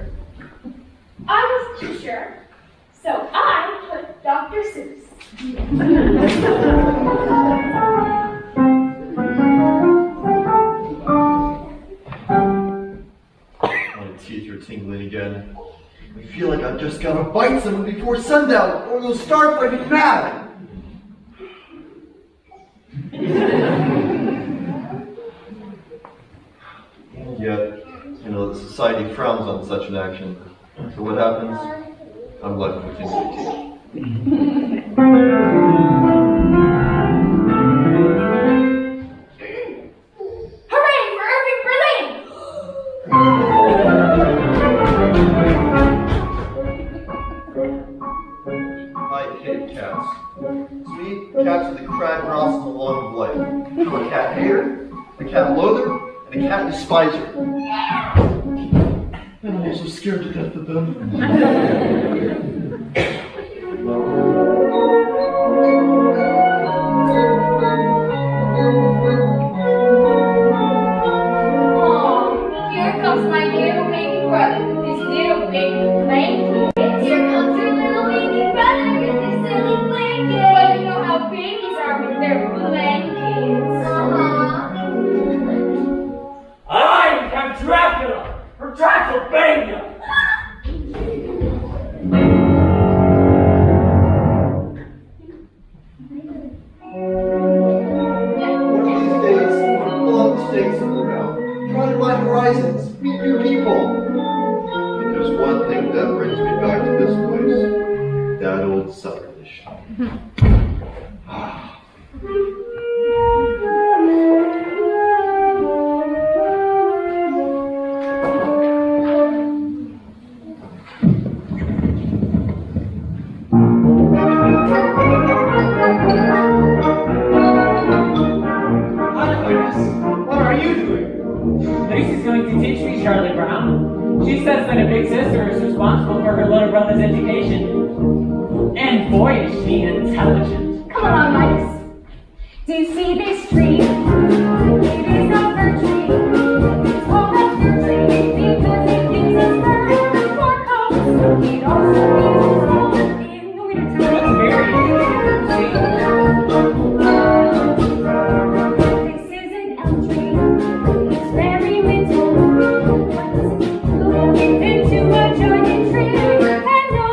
I wasn't too sure, so I put Dr. Seuss. My teeth are tingling again. I feel like I've just got to bite someone before sundown, or they'll start waving mad. Yet, the society frowns on such an action. So what happens? I'm left with indignation. Hooray for Irving Berlin! I hate cats. To me, cats are the crab ross in the lawn of life. I'm a cat hater, a cat loather, and a cat despiser. And I'm also scared to death of them. Aw, here comes my little baby brother with his little baby blanket. Here comes your little baby brother with his silly blanket. Well, you know how babies are with their blankets. I am Dracula from Transylvania. One of these days, I'm going to pull out the stakes in the ground, try to find horizons, meet new people. But there's one thing that brings me back to this place. That old supper dish. Hi, Ernest. What are you doing? Lucy's going to teach me, Charlie Brown. She says that a big sister is responsible for her little brother's education. And boy, is she intelligent. Come along, Midas. Do you see this tree? It is a fir tree. It's called a fir tree because it gives us fur for coats. It also gives us warmth in the wintertime. That's very interesting. This is an elm tree. It's very little. Look into a giant tree and know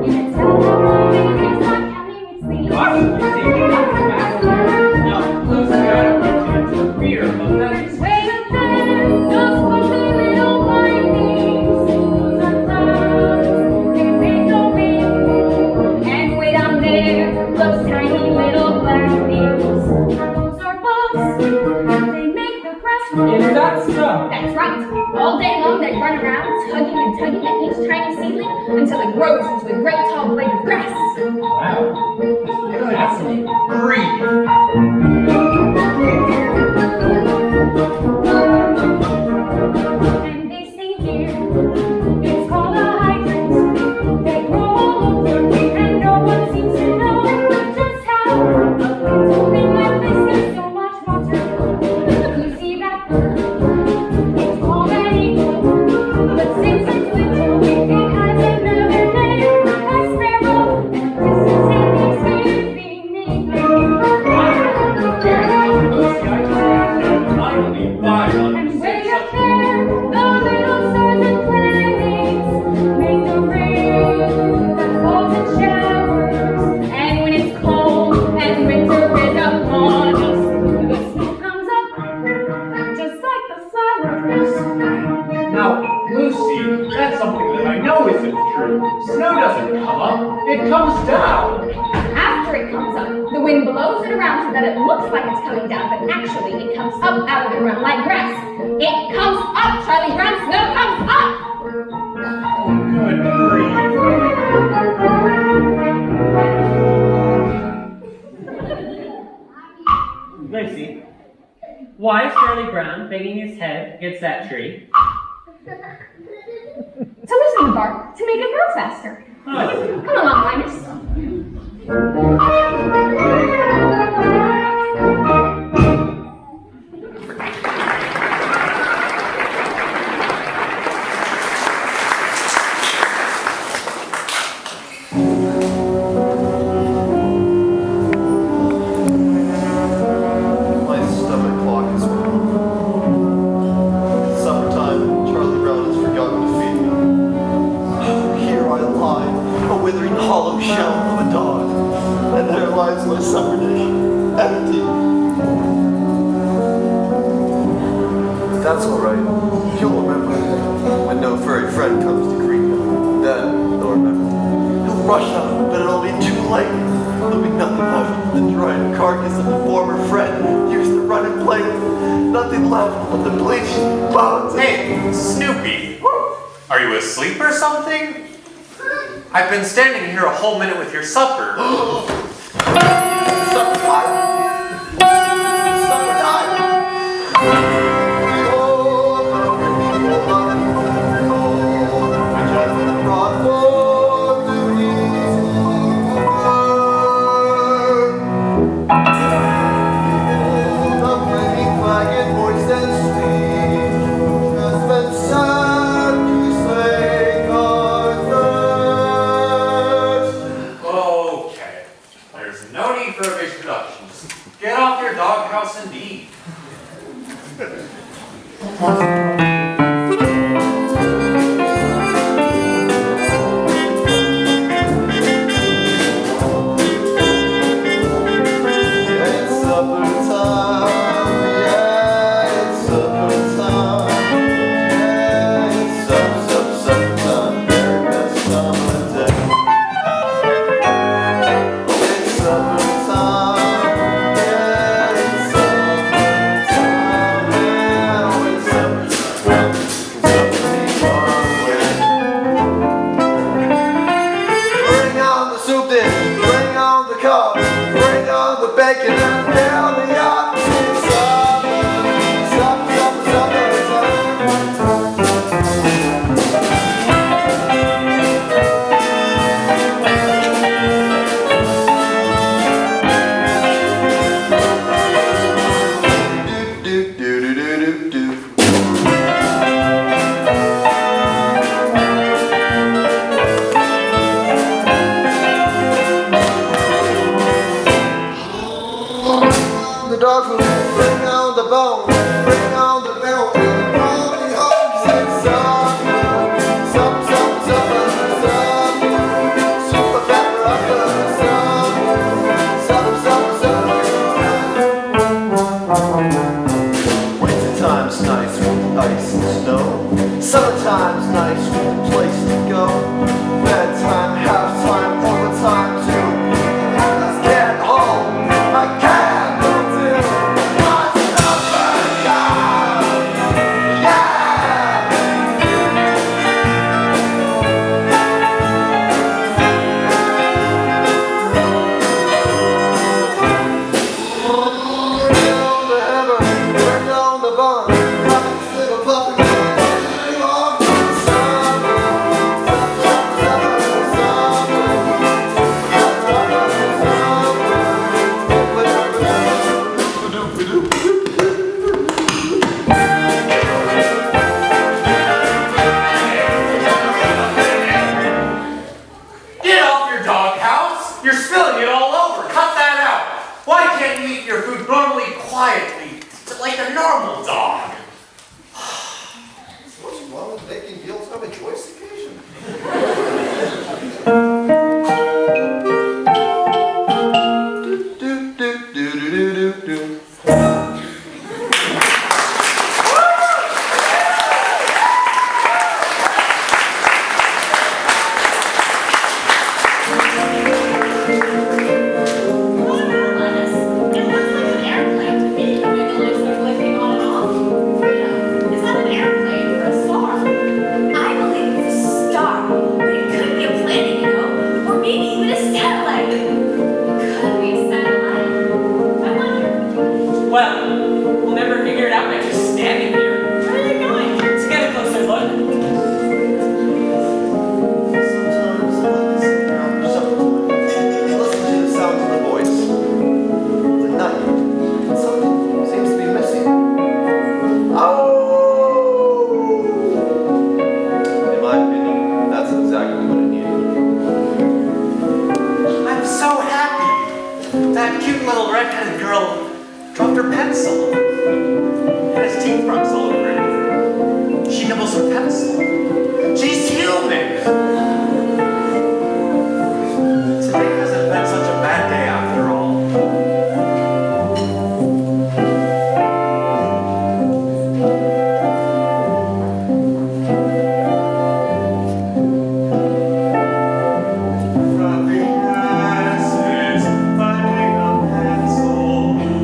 you can tell how long it is not counting its leaves. Gosh, Lucy, that's fascinating. No, Lucy, I don't want you to interfere, but that's Way up there, those fuzzy little windings. Those are clouds, they make no wind. And way down there, those tiny little black things. Those are bugs, they make the grass grow. Is that so? That's right. All day long they run around, tugging and tugging at each tiny seedling until it grows into a great tall blade of grass. Wow. That's some breed. And they sing here, it's called a hydrant. They grow all over, and no one seems to know just how. A little thing like this needs so much water. You see that bird? It's called an eagle. But since it's little, it has another name, a sparrow. And this is Sandy's favorite thing named. Lucy, I just finally buy one. And way up there, the little stars and planets make the rain that falls in showers. And when it's cold and winter is upon us, the snow comes up just like the flowers. Now, Lucy, that's something that I know isn't true. Snow doesn't come up, it comes down. After it comes up, the wind blows it around so that it looks like it's coming down, but actually it comes up out of the ground like grass. It comes up, Charlie Brown. Snow comes up. Lucy, why is Charlie Brown banging his head against that tree? To loosen the bark, to make it grow faster. Oh. Come along, Linus. My stomach clock is wrong. It's summertime and Charlie Brown has forgotten to feed me. Here I lie, a withering hollow shell of a dog, and there lies my supper dish, empty. That's all right. He'll remember when no furry friend comes to greet him. Then he'll remember. He'll rush out, but it'll be too late. There'll be nothing left but the dried carcass of the former friend he used to run and play with. Nothing left but the bleached bones. Hey, Snoopy, are you asleep or something? I've been standing here a whole minute with your supper. Supper time! Supper time! Which has been brought forth to ease the flaming flagon, moist and sweet, has been sent to slake our thirst. Okay. little red-headed girl dropped her pencil. And his teeth marks all over it. She nibbles her pencil. She's human! Today hasn't been such a bad day after all.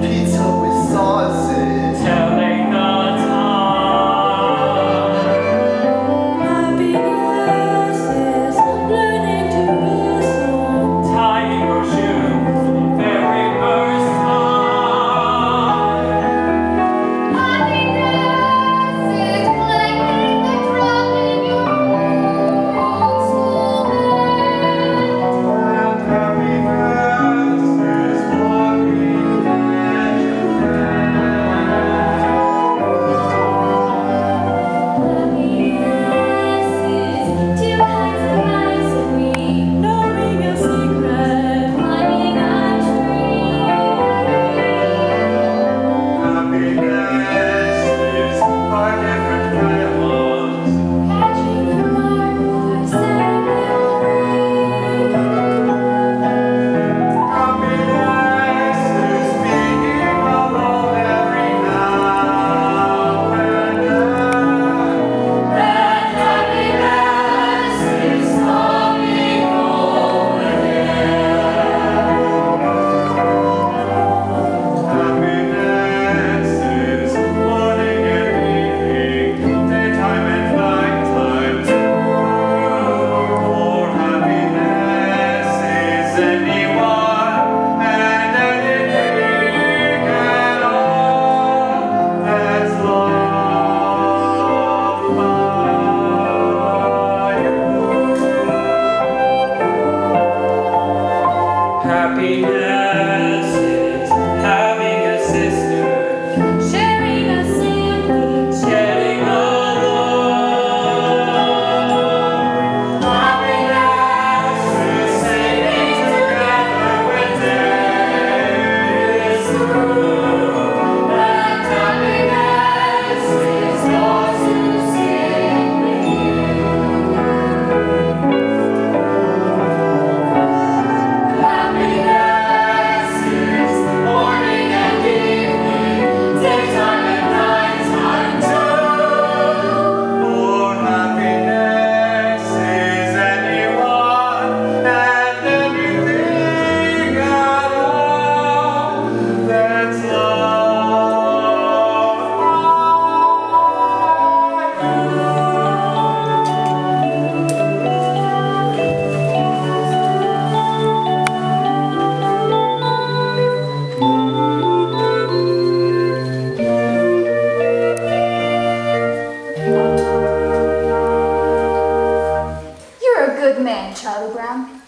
Pizza with sauces. Telling the Happiness is learning to whistle. tying your shoe for the very first time. Happiness is playing the drum in your old school band. Happiness is two kinds of mice and me knowing a secret, climbing a tree. Catching the mark, setting them free. Happiness is coming home Happiness is having a sister, sharing a sandwich. getting along. Happiness is singing together when day is through. And happiness is those who sing with you. Happiness is morning and evening, daytime and nighttime too. For happiness is anyone and everything at all that's You're a good man, Charlie Brown.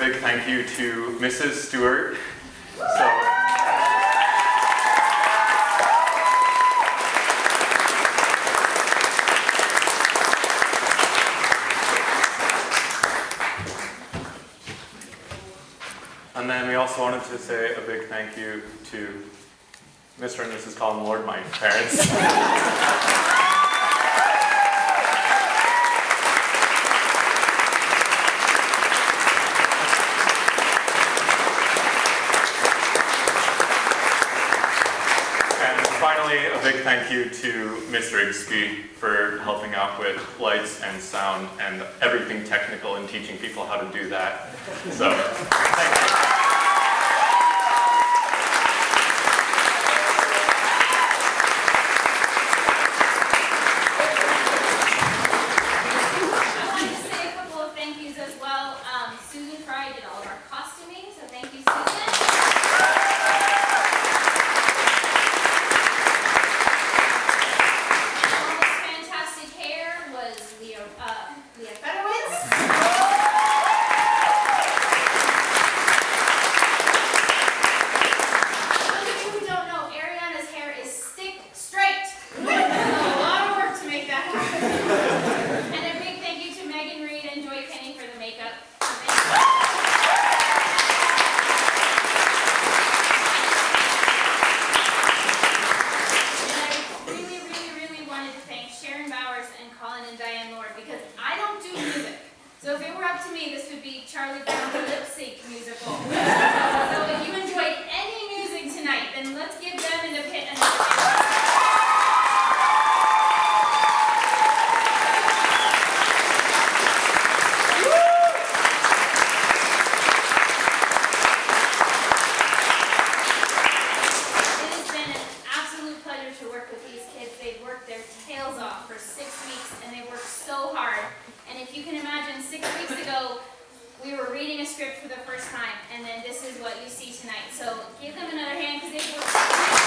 big thank you to Mrs. Stewart. And then we also wanted to say a big thank you to Mr. and Mrs. Colin Lord, my parents. And finally, a big thank you to Mr. Igsby for helping out with lights and sound and everything technical and teaching people how to do that. So, thank you. So if it were up to me, this would be Charlie Brown's lip sync musical. So if you enjoyed any music tonight, then let's give them in the pit another hand. It has been an absolute pleasure to work with these kids. They've worked their tails off for 6 weeks, and they worked so hard. And if you can imagine, 6 weeks ago, we were reading a script for the first time, and then this is what you see tonight. So give them another hand because they've worked